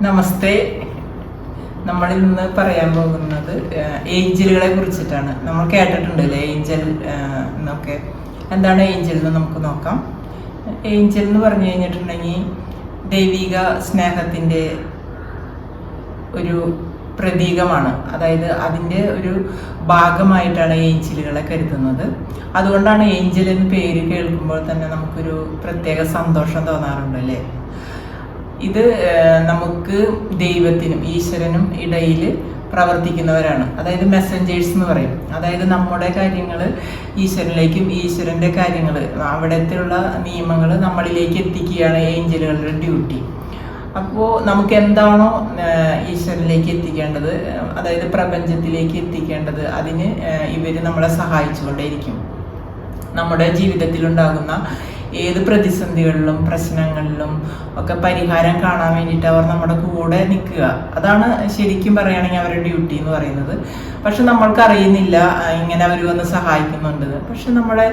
നമസ്തേ. നമ്മൾ ഇന്ന് പറയാൻ പോകുന്നത് ഏഞ്ചലുകളെ കുറിച്ചിട്ടാണ്. നമ്മൾ കേട്ടിട്ടുണ്ടല്ലേ ഏഞ്ചൽ എന്നൊക്കെ. എന്താണ് ഏഞ്ചൽ എന്ന് നമുക്ക് നോക്കാം. ഏഞ്ചൽ എന്ന് പറഞ്ഞു കഴിഞ്ഞിട്ടുണ്ടെങ്കിൽ ദൈവിക സ്നേഹത്തിൻ്റെ ഒരു പ്രതീകമാണ്. അതായത് അതിൻ്റെ ഒരു ഭാഗമായിട്ടാണ് ഏഞ്ചലുകളെ കരുതുന്നത്. അതുകൊണ്ടാണ് ഏഞ്ചൽ എന്ന് പേര് കേൾക്കുമ്പോൾ തന്നെ നമുക്കൊരു പ്രത്യേക സന്തോഷം തോന്നാറുണ്ട് അല്ലേ. ഇത് നമുക്ക് ദൈവത്തിനും ഈശ്വരനും ഇടയിൽ പ്രവർത്തിക്കുന്നവരാണ്. അതായത് മെസ്സഞ്ചേഴ്സ് എന്ന് പറയും. അതായത് നമ്മുടെ കാര്യങ്ങൾ ഈശ്വരനിലേക്കും ഈശ്വരൻ്റെ കാര്യങ്ങൾ അവിടത്തെയുള്ള നിയമങ്ങൾ നമ്മളിലേക്ക് എത്തിക്കുകയാണ് ഏഞ്ചലുകളുടെ ഡ്യൂട്ടി. അപ്പോൾ നമുക്ക് എന്താണോ ഈശ്വരനിലേക്ക് എത്തിക്കേണ്ടത്, അതായത് പ്രപഞ്ചത്തിലേക്ക് എത്തിക്കേണ്ടത്, അതിന് ഇവർ നമ്മളെ സഹായിച്ചുകൊണ്ടേയിരിക്കും. നമ്മുടെ ജീവിതത്തിലുണ്ടാകുന്ന ഏത് പ്രതിസന്ധികളിലും പ്രശ്നങ്ങളിലും ഒക്കെ പരിഹാരം കാണാൻ വേണ്ടിയിട്ട് അവർ നമ്മുടെ കൂടെ നിൽക്കുക. അതാണ് ശരിക്കും പറയുകയാണെങ്കിൽ അവരുടെ ഡ്യൂട്ടി എന്ന് പറയുന്നത്. പക്ഷെ നമ്മൾക്ക് അറിയുന്നില്ല ഇങ്ങനെ അവർ വന്ന് സഹായിക്കുന്നുണ്ട്. പക്ഷെ നമ്മുടെ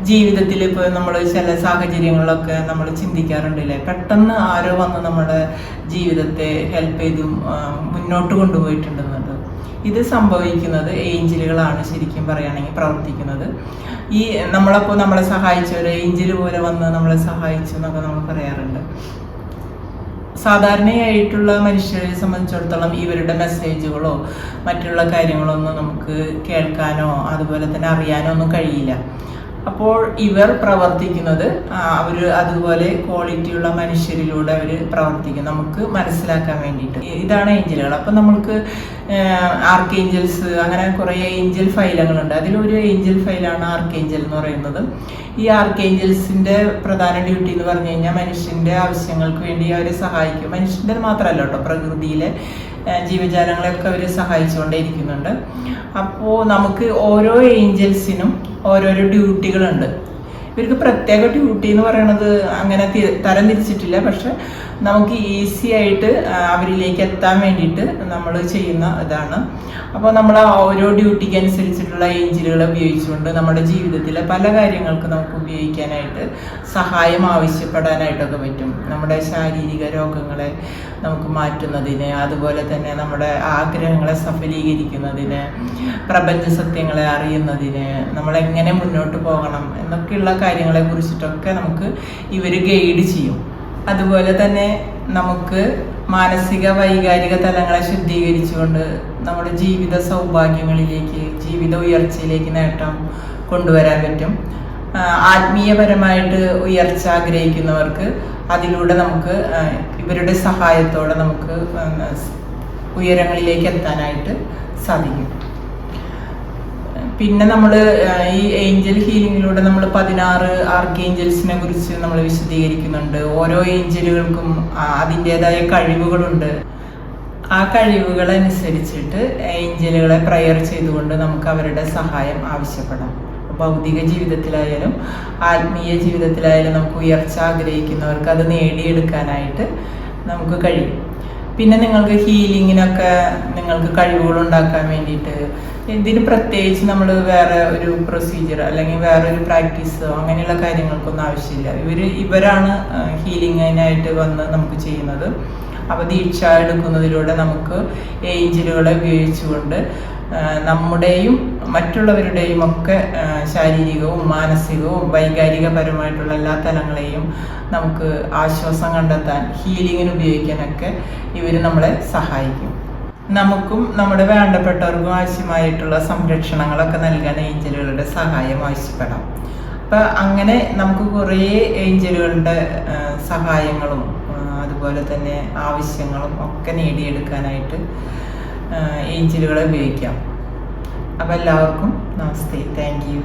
ജീവിതത്തിൽ ഇപ്പോൾ നമ്മൾ ചില സാഹചര്യങ്ങളിലൊക്കെ നമ്മൾ ചിന്തിക്കാറുണ്ടല്ലേ, പെട്ടെന്ന് ആരോ വന്ന് നമ്മുടെ ജീവിതത്തെ ഹെൽപ്പ് ചെയ്ത് മുന്നോട്ട് കൊണ്ടുപോയിട്ടുണ്ടെന്നുണ്ട്. ഇത് സംഭവിക്കുന്നത് ഏഞ്ചലുകളാണ് ശരിക്കും പറയുകയാണെങ്കിൽ പ്രവർത്തിക്കുന്നത്. ഈ നമ്മളപ്പോൾ നമ്മളെ സഹായിച്ചവർ ഏഞ്ചൽ പോലെ വന്ന് നമ്മളെ സഹായിച്ചു എന്നൊക്കെ നമ്മൾ പറയാറുണ്ട്. സാധാരണയായിട്ടുള്ള മനുഷ്യരെ സംബന്ധിച്ചിടത്തോളം ഇവരുടെ മെസ്സേജുകളോ മറ്റുള്ള കാര്യങ്ങളോ ഒന്നും നമുക്ക് കേൾക്കാനോ അതുപോലെ തന്നെ അറിയാനോ ഒന്നും കഴിയില്ല. അപ്പോൾ ഇവർ പ്രവർത്തിക്കുന്നത് അവർ അതുപോലെ ക്വാളിറ്റിയുള്ള മനുഷ്യരിലൂടെ അവർ പ്രവർത്തിക്കും, നമുക്ക് മനസ്സിലാക്കാൻ വേണ്ടിയിട്ട്. ഇതാണ് ഏഞ്ചലുകൾ. അപ്പം നമുക്ക് ആർക്കേഞ്ചൽസ് അങ്ങനെ കുറേ ഏഞ്ചൽ ഫൈലങ്ങളുണ്ട്. അതിലൊരു ഏഞ്ചൽ ഫൈലാണ് ആർക്കേഞ്ചൽ എന്ന് പറയുന്നത്. ഈ ആർക്കേഞ്ചൽസിൻ്റെ പ്രധാന ഡ്യൂട്ടി എന്ന് പറഞ്ഞു കഴിഞ്ഞാൽ മനുഷ്യൻ്റെ ആവശ്യങ്ങൾക്ക് വേണ്ടി അവരെ സഹായിക്കും. മനുഷ്യൻ്റെ മാത്രമല്ല കേട്ടോ, പ്രകൃതിയിലെ ജീവജാലങ്ങളെയൊക്കെ അവർ സഹായിച്ചുകൊണ്ടേയിരിക്കുന്നുണ്ട്. അപ്പോൾ നമുക്ക് ഓരോ ഏഞ്ചൽസിനും ഓരോരോ ഡ്യൂട്ടികളുണ്ട്. ഇവർക്ക് പ്രത്യേക ഡ്യൂട്ടി എന്ന് പറയുന്നത് അങ്ങനെ തരം തിരിച്ചിട്ടില്ല. പക്ഷെ നമുക്ക് ഈസി ആയിട്ട് അവരിലേക്ക് എത്താൻ വേണ്ടിയിട്ട് നമ്മൾ ചെയ്യുന്ന ഇതാണ്. അപ്പോൾ നമ്മൾ ഓരോ ഡ്യൂട്ടിക്ക് അനുസരിച്ചിട്ടുള്ള ഏഞ്ചലുകളെ ഉപയോഗിച്ചുകൊണ്ട് നമ്മുടെ ജീവിതത്തിലെ പല കാര്യങ്ങൾക്ക് നമുക്ക് ഉപയോഗിക്കാനായിട്ട് സഹായം ആവശ്യപ്പെടാനായിട്ടൊക്കെ പറ്റും. നമ്മുടെ ശാരീരിക രോഗങ്ങളെ നമുക്ക് മാറ്റുന്നതിന്, അതുപോലെ തന്നെ നമ്മുടെ ആഗ്രഹങ്ങളെ സഫലീകരിക്കുന്നതിന്, പ്രപഞ്ച സത്യങ്ങളെ അറിയുന്നതിന്, നമ്മളെങ്ങനെ മുന്നോട്ട് പോകണം എന്നൊക്കെയുള്ള കാര്യങ്ങളെ കുറിച്ചിട്ടൊക്കെ നമുക്ക് ഇവർ ഗൈഡ് ചെയ്യും. അതുപോലെ തന്നെ നമുക്ക് മാനസിക വൈകാരിക തലങ്ങളെ ശുദ്ധീകരിച്ചുകൊണ്ട് നമ്മുടെ ജീവിത സൗഭാഗ്യങ്ങളിലേക്ക്, ജീവിത ഉയർച്ചയിലേക്ക് നേട്ടം കൊണ്ടുവരാൻ പറ്റും. ആത്മീയപരമായിട്ട് ഉയർച്ച ആഗ്രഹിക്കുന്നവർക്ക് അതിലൂടെ നമുക്ക് ഇവരുടെ സഹായത്തോടെ നമുക്ക് ഉയരങ്ങളിലേക്ക് എത്താനായിട്ട് സാധിക്കും. പിന്നെ നമ്മൾ ഈ ഏഞ്ചൽ ഹീലിങ്ങിലൂടെ നമ്മൾ 16 ആർക്കേഞ്ചൽസിനെ കുറിച്ച് നമ്മൾ വിശദീകരിക്കുന്നുണ്ട്. ഓരോ ഏഞ്ചലുകൾക്കും അതിൻ്റെതായ കഴിവുകളുണ്ട്. ആ കഴിവുകളനുസരിച്ചിട്ട് ഏഞ്ചലുകളെ പ്രയർ ചെയ്തുകൊണ്ട് നമുക്ക് അവരുടെ സഹായം ആവശ്യപ്പെടാം. ഭൗതിക ജീവിതത്തിലായാലും ആത്മീയ ജീവിതത്തിലായാലും നമുക്ക് ഉയർച്ച ആഗ്രഹിക്കുന്നവർക്ക് അത് നേടിയെടുക്കാനായിട്ട് നമുക്ക് കഴിയും. പിന്നെ നിങ്ങൾക്ക് ഹീലിങ്ങിനൊക്കെ നിങ്ങൾക്ക് കഴിവുകൾ ഉണ്ടാക്കാൻ വേണ്ടിയിട്ട് ഇതിന് പ്രത്യേകിച്ച് നമ്മൾ വേറെ ഒരു പ്രൊസീജിയർ അല്ലെങ്കിൽ വേറെ ഒരു പ്രാക്ടീസോ അങ്ങനെയുള്ള കാര്യങ്ങൾക്കൊന്നും ആവശ്യമില്ല. ഇവരാണ് ഹീലിങ്ങിനായിട്ട് വന്ന് നമുക്ക് ചെയ്യുന്നത്. അപ്പോൾ ദീക്ഷ എടുക്കുന്നതിലൂടെ നമുക്ക് ഏഞ്ചലുകളെ ഉപയോഗിച്ചുകൊണ്ട് നമ്മുടെയും മറ്റുള്ളവരുടെയും ഒക്കെ ശാരീരികവും മാനസികവും വൈകാരികപരമായിട്ടുള്ള എല്ലാ തലങ്ങളെയും നമുക്ക് ആശ്വാസം കണ്ടെത്താൻ, ഹീലിങ്ങിന് ഉപയോഗിക്കാനൊക്കെ ഇവർ നമ്മളെ സഹായിക്കും. നമുക്കും നമ്മുടെ വേണ്ടപ്പെട്ടവർക്കും ആവശ്യമായിട്ടുള്ള സംരക്ഷണങ്ങളൊക്കെ നൽകാൻ ഏഞ്ചലുകളുടെ സഹായം ആവശ്യപ്പെടാം. അപ്പം അങ്ങനെ നമുക്ക് കുറേ ഏഞ്ചലുകളുടെ സഹായങ്ങളും അതുപോലെ തന്നെ ആവശ്യങ്ങളും ഒക്കെ നേടിയെടുക്കാനായിട്ട് ഏഞ്ചലുകളെ ഉപയോഗിക്കാം. അപ്പോൾ എല്ലാവർക്കും നമസ്തേ. Thank you.